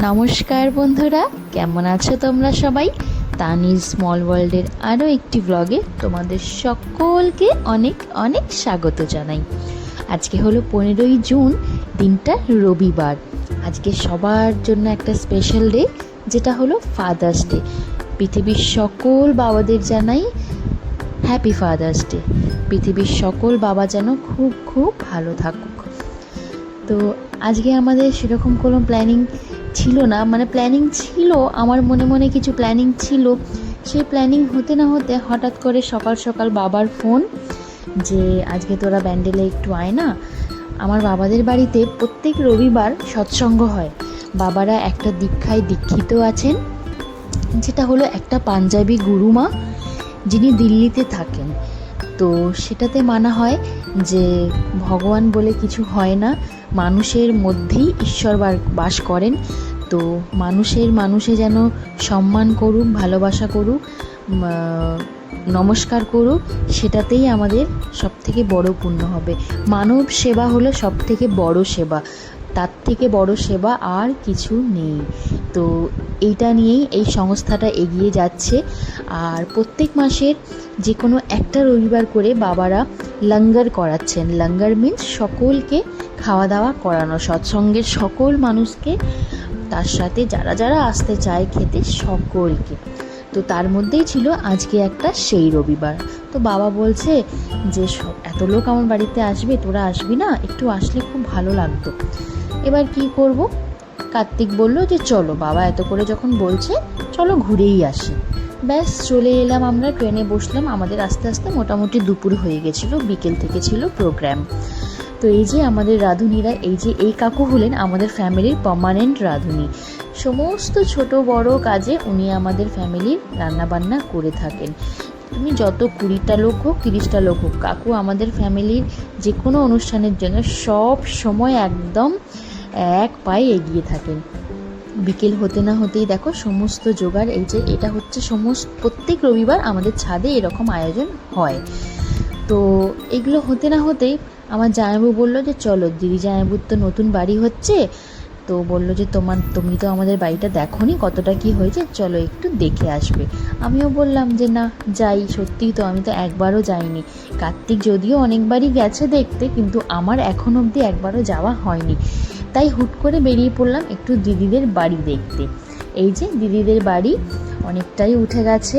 নমস্কার বন্ধুরা, কেমন আছো তোমরা সবাই? তানিজ স্মল ওয়ার্ল্ডের আরও একটি ব্লগে তোমাদের সকলকে অনেক অনেক স্বাগত জানাই। আজকে হলো 15ই জুন, দিনটা রবিবার। আজকে সবার জন্য একটা স্পেশাল ডে, যেটা হলো ফাদার্স ডে। পৃথিবীর সকল বাবাদের জানাই হ্যাপি ফাদার্স ডে। পৃথিবীর সকল বাবা যেন খুব খুব ভালো থাকুক। তো আজকে আমাদের সেরকম কোনো প্ল্যানিং ছিল না, প্ল্যানিং ছিল, আমার মনে মনে কিছু প্ল্যানিং ছিল। সেই প্ল্যানিং হতে না হতে হঠাৎ করে সকাল সকাল বাবার ফোন, যে আজকে তোরা ব্যান্ডেলে একটু আয় না। আমার বাবাদের বাড়িতে প্রত্যেক রবিবার সৎসঙ্গ হয়। বাবারা একটা দীক্ষায় দীক্ষিত আছেন, যেটা হলো একটা পাঞ্জাবি গুরুমা, যিনি দিল্লিতে থাকেন। তো সেটাতে মানা হয় যে ভগবান বলে কিছু হয় না, মানুষের মধ্যেই ঈশ্বর বাস করেন। তো মানুষে যেন সম্মান করুক, ভালোবাসা করুক, নমস্কার করুক, সেটাতেই আমাদের সবথেকে বড় পুণ্য হবে। মানব সেবা হলো সবথেকে বড় সেবা, তার থেকে বড় সেবা আর কিছু নেই। তো এইটা নিয়েই এই সংস্থাটা এগিয়ে যাচ্ছে। আর প্রত্যেক মাসের যে কোনো একটা রবিবার করে বাবারা লঙ্গর করাচ্ছেন। লঙ্গর মিন্স সকলকে খাওয়া দাওয়া করানো, সৎসঙ্গের সকল মানুষকে, তার সাথে যারা যারা আসতে চায় খেতে, সকলকে। তো তার মধ্যেই ছিল আজকে একটা সেই রবিবার। তো বাবা বলছে যে এত লোক আমার বাড়িতে আসবে, তোরা আসবি না? একটু আসলে খুব ভালো লাগতো। এবার কি করব? কার্তিক বলল যে চলো, বাবা এত করে যখন বলছে চলো ঘুরেই আসি। ব্যাস চলে এলাম, আমরা ট্রেনে বসলাম। আমাদের আস্তে আস্তে মোটামুটি দুপুর হয়ে গেছিলো, বিকেল থেকে ছিল প্রোগ্রাম। তো এই যে আমাদের রাঁধুনিরা, এই কাকু হলেন আমাদের ফ্যামিলির পার্মানেন্ট রাঁধুনি। সমস্ত ছোট বড় কাজে উনি আমাদের ফ্যামিলির রান্নাবান্না করে থাকেন। তুমি যত 20টা লোক হোক, 30টা লোক হোক, কাকু আমাদের ফ্যামিলির যে কোনো অনুষ্ঠানের জন্য সব সময় একদম এক পায়ে এগিয়ে থাকেন। বিকেল হতে না হতেই দেখো সমস্ত জোগাড়। এই যে এটা হচ্ছে প্রত্যেক রবিবার আমাদের ছাদে এরকম আয়োজন হয়। তো এগুলো হতে না হতেই আমার জামাইবাবু বললো যে চলো, দিদি জামাইবাবুর তো নতুন বাড়ি হচ্ছে। তো বললো যে তুমি তো আমাদের বাড়িটা দেখোনি, কতটা কি হয়েছে, চলো একটু দেখে আসবে। আমিও বললাম যে না, যাই। সত্যিই তো, আমি তো একবারও যাইনি। কার্তিক যদিও অনেকবারই গেছে দেখতে, কিন্তু আমার এখন অবধি একবারও যাওয়া হয়নি। তাই হুট করে বেরিয়ে পড়লাম একটু দিদিদের বাড়ি দেখতে। এই যে দিদিদের বাড়ি অনেকটাই উঠে গেছে,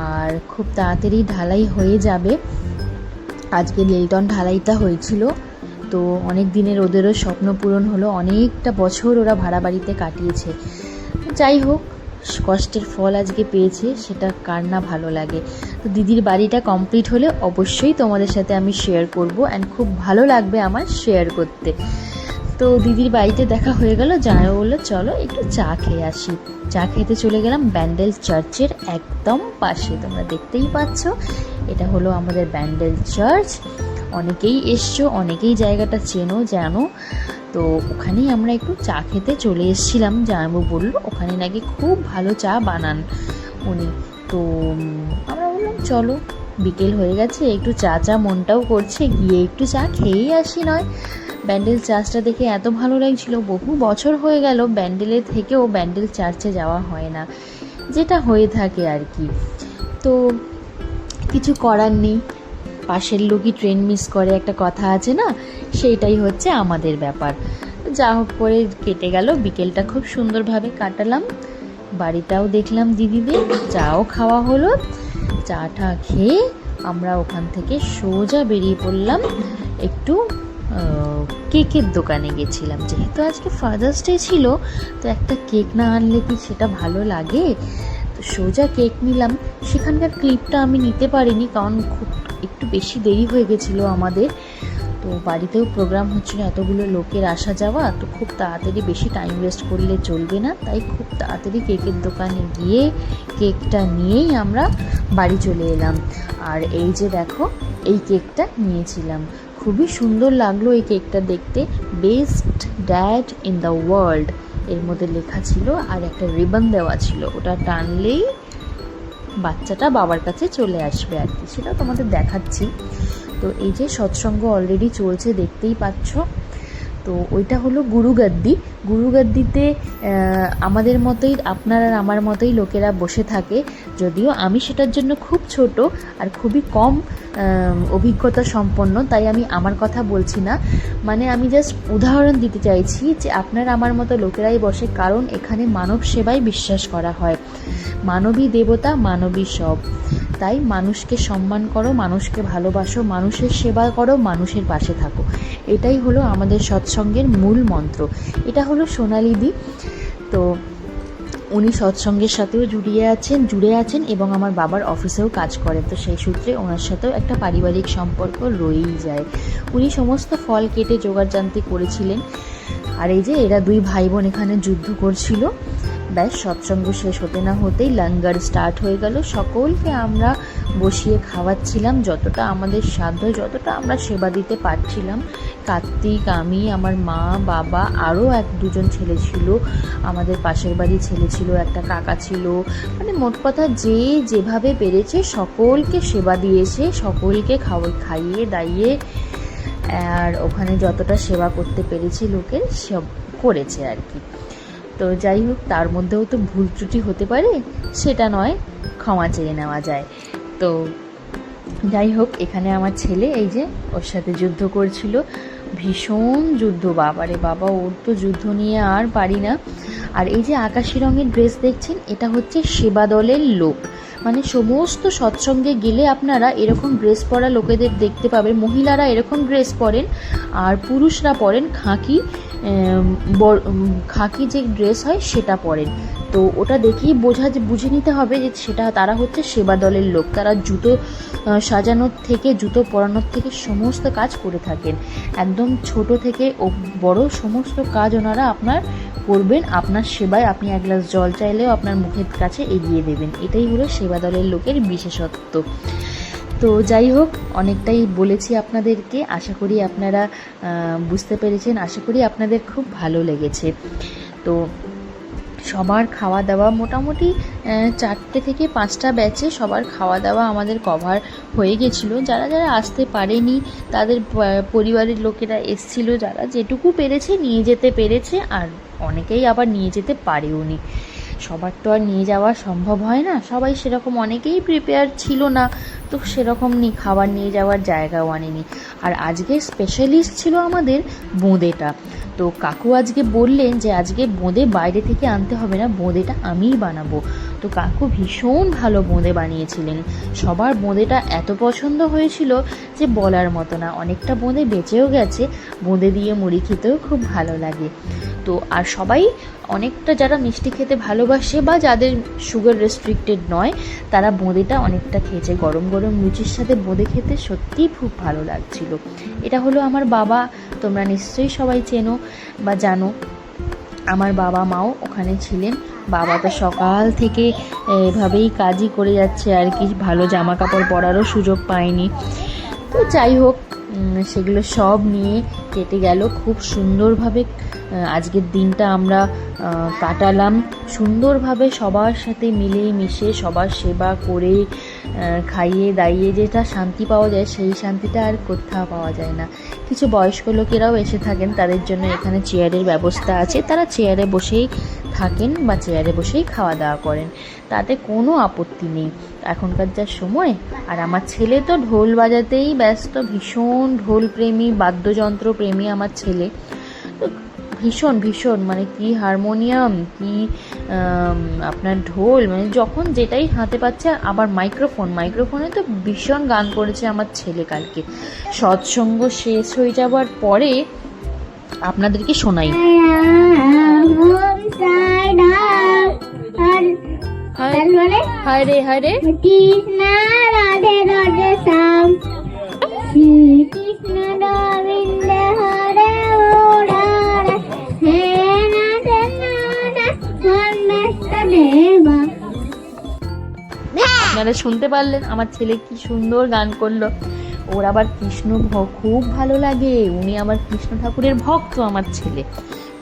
আর খুব তাড়াতাড়ি ঢালাই হয়ে যাবে। আজকে লেলটন ঢালাইটা হয়েছিল। তো অনেক দিনের ওদেরও স্বপ্ন পূরণ হলো, অনেকটা বছর ওরা ভাড়া বাড়িতে কাটিয়েছে। যাই হোক, কষ্টের ফল আজকে পেয়েছে, সেটা কার না ভালো লাগে। তো দিদির বাড়িটা কমপ্লিট হলে অবশ্যই তোমাদের সাথে আমি শেয়ার করব, অ্যান্ড খুব ভালো লাগবে আমার শেয়ার করতে। তো দিদির বাড়িতে দেখা হয়ে গেল, জানাই বললো চলো একটু চা খেয়ে আসি। চা খেতে চলে গেলাম ব্যান্ডেল চার্চের একদম পাশে। তোমরা দেখতেই পাচ্ছ, এটা হলো আমাদের ব্যান্ডেল চার্চ। অনেকেই এসছো, অনেকেই জায়গাটা চেনো, জানো। তো ওখানেই আমরা একটু চা খেতে চলে এসেছিলাম। জামাইবাবু বললো ওখানে নাকি খুব ভালো চা বানান উনি। তো আমরা বললাম চলো, বিকেল হয়ে গেছে, একটু চা মনটাও করছে, গিয়ে একটু চা খেয়েই আসি নয়। ব্যান্ডেল চার্চটা দেখে এত ভালো লাগছিল। বহু বছর হয়ে গেল ব্যান্ডেলের থেকেও ব্যান্ডেল চার্চে যাওয়া হয় না, যেটা হয়ে থাকে আর কি। তো কিছু করার নেই, পাশের লোকই ট্রেন মিস করে, একটা কথা আছে না, সেইটাই হচ্ছে আমাদের ব্যাপার। যা হোক করে কেটে গেল, বিকেলটা খুব সুন্দরভাবে কাটালাম। বাড়িটাও দেখলাম দিদিদের, চাও খাওয়া হলো। চাটা খেয়ে আমরা ওখান থেকে সোজা বেরিয়ে পড়লাম একটু কেকের দোকানে গেছিলাম। যেহেতু আজকে ফাদার্স ডে ছিল, তো একটা কেক না আনলে কি সেটা ভালো লাগে? তো সোজা কেক নিলাম। সেখানকার ক্লিপটা আমি নিতে পারিনি, কারণ খুব একটু বেশি দেরি হয়ে গেছিলো আমাদের। তো বাড়িতেও প্রোগ্রাম হচ্ছিলো, এতগুলো লোকের আসা যাওয়া, তো খুব তাড়াতাড়ি বেশি টাইম ওয়েস্ট করলে চলবে না। তাই খুব তাড়াতাড়ি কেকের দোকানে গিয়ে কেকটা নিয়েই আমরা বাড়ি চলে এলাম। আর এই যে দেখো, এই কেকটা নিয়েছিলাম, খুবই সুন্দর লাগলো এই কেকটা দেখতে। Best dad in the world এর মধ্যে লেখা ছিল, আর একটা রিবন দেওয়া ছিল, ওটা টানলেই বাচ্চাটা বাবার কাছে চলে আসবে আর কি, সেটা তোমাদের দেখাচ্ছি। তো এই যে সৎসঙ্গ অলরেডি চলছে, দেখতেই পাচ্ছ। তো ওইটা হলো গুরুগাদ্দি। গুরুগাদ্দিতে আমাদের মতোই, আপনার আর আমার মতোই লোকেরা বসে থাকে, যদিও আমি সেটার জন্য খুব ছোট আর খুবই কম অভিজ্ঞতা সম্পন্ন, তাই আমি আমার কথা বলছি না। মানে আমি জাস্ট উদাহরণ দিতে চাইছি যে আপনার আমার মতো লোকেরাই বসে, কারণ এখানে মানব সেবায় বিশ্বাস করা হয়। মানবী দেবতা, মানবী সব। তাই মানুষকে সম্মান করো, মানুষকে ভালোবাসো, মানুষের সেবা করো, মানুষের পাশে থাকো। এটাই হলো আমাদের সৎসঙ্গের মূল মন্ত্র। এটা হলো সোনালিদি। তো উনি সৎসঙ্গের সাথেও জুড়ে আছেন এবং আমার বাবার অফিসেও কাজ করেন। তো সেই সূত্রে ওনার সাথেও একটা পারিবারিক সম্পর্ক রয়েই যায়। উনি সমস্ত ফল কেটে জোগাড়জান্তি করেছিলেন। আর এই যে এরা দুই ভাই বোন এখানে যুদ্ধ করছিল। ব্যাস সৎসঙ্গ শেষ হতে না হতেই লঙ্গার স্টার্ট হয়ে গেল। সকলকে আমরা বসিয়ে খাওয়াচ্ছিলাম, যতটা আমাদের সাধ্য, যতটা আমরা সেবা দিতে পারছিলাম। কার্তিক, আমি, আমার মা, বাবা, আরও 1-2জন ছেলে ছিল, আমাদের পাশের বাড়ি ছেলে ছিল, একটা কাকা ছিল। মানে মোট কথা যে যেভাবে পেরেছে সকলকে সেবা দিয়েছে, সকলকে খাইয়ে দাইয়ে আর ওখানে যতটা সেবা করতে পেরেছে লোকের সব করেছে আর কি। তো যাই হোক, তার মধ্যেও তো ভুল ত্রুটি হতে পারে, সেটা নয়, ক্ষমা চেয়ে নেওয়া যায়। তো যাই হোক, এখানে আমার ছেলে এই যে ওর সাথে যুদ্ধ করছিল, ভীষণ যুদ্ধ, বাবারে বাবা, ওর তো যুদ্ধ নিয়ে আর পারি না। আর এই যে আকাশি রঙের ড্রেস দেখছেন, এটা হচ্ছে সেবা দলের লোক। মানে সমস্ত সৎসঙ্গে গেলে আপনারা এরকম ড্রেস পরা লোকেদের দেখতে পাবেন। মহিলারা এরকম ড্রেস পরেন আর পুরুষরা পরেন খাকি যে ড্রেস হয় সেটা পরেন। তো ওটা দেখেই বুঝে নিতে হবে যে তারা হচ্ছে সেবা দলের লোক। তারা জুতো সাজানোর থেকে, জুতো পরানোর থেকে সমস্ত কাজ করে থাকেন। একদম ছোট থেকে বড় সমস্ত কাজ ওনারা আপনার করবেন। আপনার সেবায় আপনি এক গ্লাস জল চাইলেও আপনার মুখের কাছে এগিয়ে দেবেন। এটাই হলো সেবা দলের লোকের বিশেষত্ব। তো যাই হোক, অনেকটাই বলেছি আপনাদেরকে, আশা করি আপনারা বুঝতে পেরেছেন, আশা করি আপনাদের খুব ভালো লেগেছে। তো সবার খাওয়া দাওয়া মোটামুটি 4টে থেকে 5টা ব্যাচে সবার খাওয়া দাওয়া আমাদের কভার হয়ে গেছিলো। যারা যারা আসতে পারেনি তাদের পরিবারের লোকেরা এসছিল, যারা যেটুকু পেরেছে নিয়ে যেতে পেরেছে, আর অনেকেই আবার নিয়ে যেতে পারেও নি। সবার তো আর নিয়ে যাওয়া সম্ভব হয় না, সবাই সেরকম, অনেকেই প্রিপেয়ার ছিল না, তো সেরকম খাবার নিয়ে যাওয়ার জায়গাও আনেনি। আর আজকে স্পেশালিস্ট ছিল আমাদের বোঁদেটা। তো কাকু আজকে বললেন যে আজকে বোঁদে বাইরে থেকে আনতে হবে না, বোঁদেটা আমিই বানাবো। তো কাকু ভীষণ ভালো বোঁদে বানিয়েছিলেন। সবার বোঁদেটা এত পছন্দ হয়েছিল যে বলার মতো না। অনেকটা বোঁদে বেঁচেও গেছে, বোঁদে দিয়ে মুড়ি খেতেও খুব ভালো লাগে। তো আর সবাই অনেকটা, যারা মিষ্টি খেতে ভালোবাসে বা যাদের সুগার রেস্ট্রিক্টেড নয়, তারা বোঁদেটা অনেকটা খেয়েছে। গরম গরম লুচির সাথে বোঁদে খেতে সত্যিই খুব ভালো লাগছিল। এটা হলো আমার বাবা, তোমরা নিশ্চয়ই সবাই চেনো বা জানো। আমার বাবা মাও ওখানে ছিলেন। বাবা তো সকাল থেকে এভাবেই কাজই করে যাচ্ছে আর কি, ভালো জামা কাপড় পরারও সুযোগ পায়নি। তো যাই হোক, সেগুলো সব নিয়ে কেটে গেল খুব সুন্দরভাবে। আজকের দিনটা আমরা কাটালাম সুন্দরভাবে, সবার সাথে মিলে মিশে, সবার সেবা করে খাইয়ে দাইয়ে যেটা শান্তি পাওয়া যায়, সেই শান্তিটা আর কোথাও পাওয়া যায় না। কিছু বয়স্ক লোকেরাও এসে থাকেন, তাদের জন্য এখানে চেয়ারের ব্যবস্থা আছে, তারা চেয়ারে বসেই থাকেন বা চেয়ারে বসেই খাওয়া দাওয়া করেন, তাতে কোনো আপত্তি নেই এখনকার যা সময়। আর আমার ছেলে তো ঢোল বাজাতেই ব্যস্ত, ভীষণ ঢোল প্রেমী, বাদ্যযন্ত্র প্রেমী আমার ছেলে। তো ভীষণ ভীষণ, মানে কি হারমোনিয়াম, কি আপনার ঢোল, মানে যখন যেটাই হাতে পাচ্ছে। আবার মাইক্রোফোনে তো ভীষণ গান করেছে আমার ছেলে কালকে। সৎসঙ্গ শেষ হয়ে যাওয়ার পরে আপনাদেরকে শোনাই। হায় রে হায় রে, কৃষ্ণ রাধে রাধে শ্যাম, কৃষ্ণ গোবিন্দ হরে মুরারে, হে রাধে রাধে দেবা। আপনারা শুনতে পারলেন আমার ছেলে কি সুন্দর গান করলো। ওর আবার কৃষ্ণ খুব ভালো লাগে, উনি আবার কৃষ্ণ ঠাকুরের ভক্ত। আমার ছেলে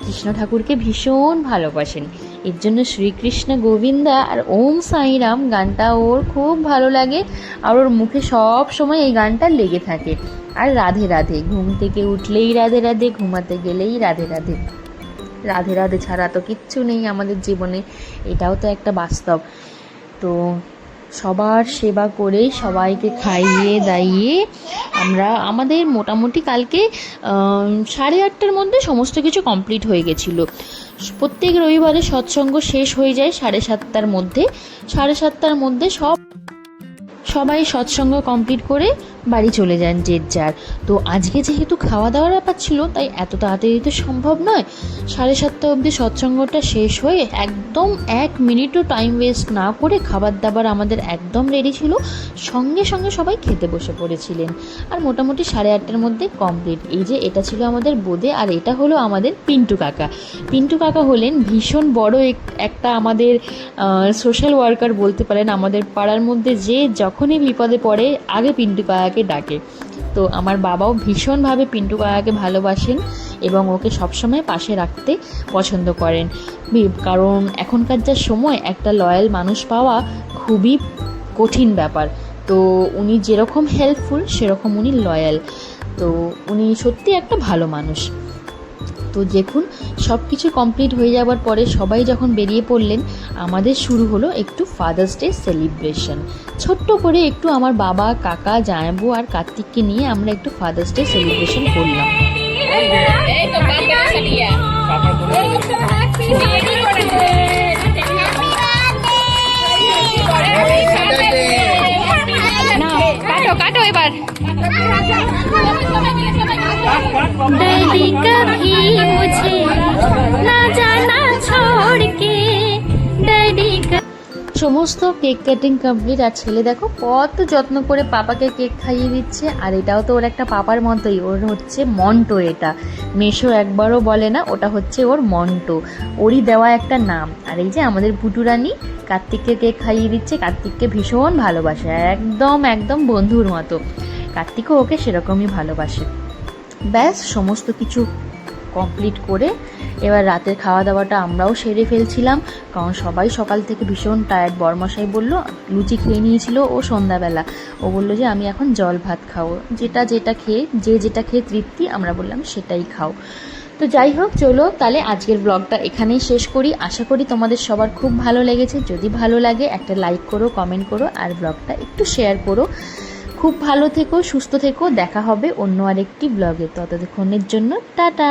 কৃষ্ণ ঠাকুরকে ভীষণ ভালোবাসেন, এর জন্য শ্রীকৃষ্ণ গোবিন্দা আর ওম সাইরাম গানটা ওর খুব ভালো লাগে। আর ওর মুখে সব সময় এই গানটা লেগে থাকে। আর রাধে রাধে, ঘুম থেকে উঠলেই রাধে রাধে, ঘুমাতে গেলেই রাধে রাধে। রাধে রাধে ছাড়া তো কিচ্ছু নেই আমাদের জীবনে, এটাও তো একটা বাস্তব। তো সবার সেবা করে সবাইকে খাইয়ে দাইয়ে আমরা আমাদের মোটামুটি কালকে 8:30টার মধ্যে সমস্ত কিছু কমপ্লিট হয়ে গেছিলো। প্রত্যেক রবিবারে সৎসঙ্গ শেষ হয়ে যায় 7:30টার মধ্যে। 7:30টার মধ্যে সবাই সৎসঙ্গ কমপ্লিট করে বাড়ি চলে যান যে যার। তো আজকে যেহেতু খাওয়া দাওয়ার ব্যাপার ছিল, তাই এত তাড়াতাড়ি তো সম্ভব নয়। 7:30 অবধি সৎসঙ্গটা শেষ হয়ে একদম 1 মিনিটও টাইম ওয়েস্ট না করে খাবার দাবার আমাদের একদম রেডি ছিল, সঙ্গে সঙ্গে সবাই খেতে বসে পড়েছিলেন। আর মোটামুটি 8:30টার মধ্যে কমপ্লিট। এই যে এটা ছিল আমাদের বোঁদে, আর এটা হলো আমাদের পিন্টু কাকা। পিন্টু কাকা হলেন ভীষণ বড় একটা আমাদের সোশ্যাল ওয়ার্কার বলতে পারেন। আমাদের পাড়ার মধ্যে যে যখনই বিপদে পড়ে আগে পিন্টু কাকাকে ডাকে। তো আমার বাবাও ভীষণভাবে পিন্টু কাকাকে ভালোবাসেন এবং ওকে সবসময় পাশে রাখতে পছন্দ করেন, কারণ এখনকার যা সময় একটা লয়াল মানুষ পাওয়া খুবই কঠিন ব্যাপার। তো উনি যেরকম হেল্পফুল সেরকম উনি লয়াল। তো উনি সত্যি একটা ভালো মানুষ। তো দেখুন, সব কিছু কমপ্লিট হয়ে যাওয়ার পরে সবাই যখন বেরিয়ে পড়লেন, আমাদের শুরু হলো একটু ফাদার্স ডে সেলিব্রেশন। ছোট্ট করে একটু আমার বাবা, কাকা, জামাইবু আর কার্তিককে নিয়ে আমরা একটু ফাদার্স ডে সেলিব্রেশন করলাম। काटो এবার डैडी कभी मुझे ना जाना छोड़ के डैडी সমস্ত কেক কাটিং কমপ্লিট। আর ছেলে দেখো কত যত্ন করে পাপাকে কেক খাইয়ে দিচ্ছে। আর এটাও তো ওর একটা পাপার মতোই, ওর হচ্ছে মন্টো। এটা মেশো একবারও বলে না, ওটা হচ্ছে ওর মন্টো, ওরই দেওয়া একটা নাম। আর এই যে আমাদের পুটুরানি কার্তিককে কেক খাইয়ে দিচ্ছে। কার্তিককে ভীষণ ভালোবাসে, একদম একদম বন্ধুর মতো। কার্তিকও ওকে সেরকমই ভালোবাসে। ব্যাস সমস্ত কিছু কমপ্লিট করে এবার রাতের খাওয়া দাওয়াটা আমরাও সেরে ফেলছিলাম, কারণ সবাই সকাল থেকে ভীষণ টায়ার্ড। বরমশাই বলল লুচি খেয়ে নিয়েছিল ও সন্ধ্যাবেলা, ও বলল যে আমি এখন জল ভাত খাও, যেটা খেয়ে যেটা খেয়ে তৃপ্তি, আমরা বললাম সেটাই খাও। তো যাই হোক, চলো তাহলে আজকের ব্লগটা এখানেই শেষ করি। আশা করি তোমাদের সবার খুব ভালো লেগেছে। যদি ভালো লাগে একটা লাইক করো, কমেন্ট করো, আর ব্লগটা একটু শেয়ার করো। খুব ভালো থেকো, সুস্থ থেকো। দেখা হবে অন্য আরেকটি ব্লগে। ততক্ষণের জন্য টাটা।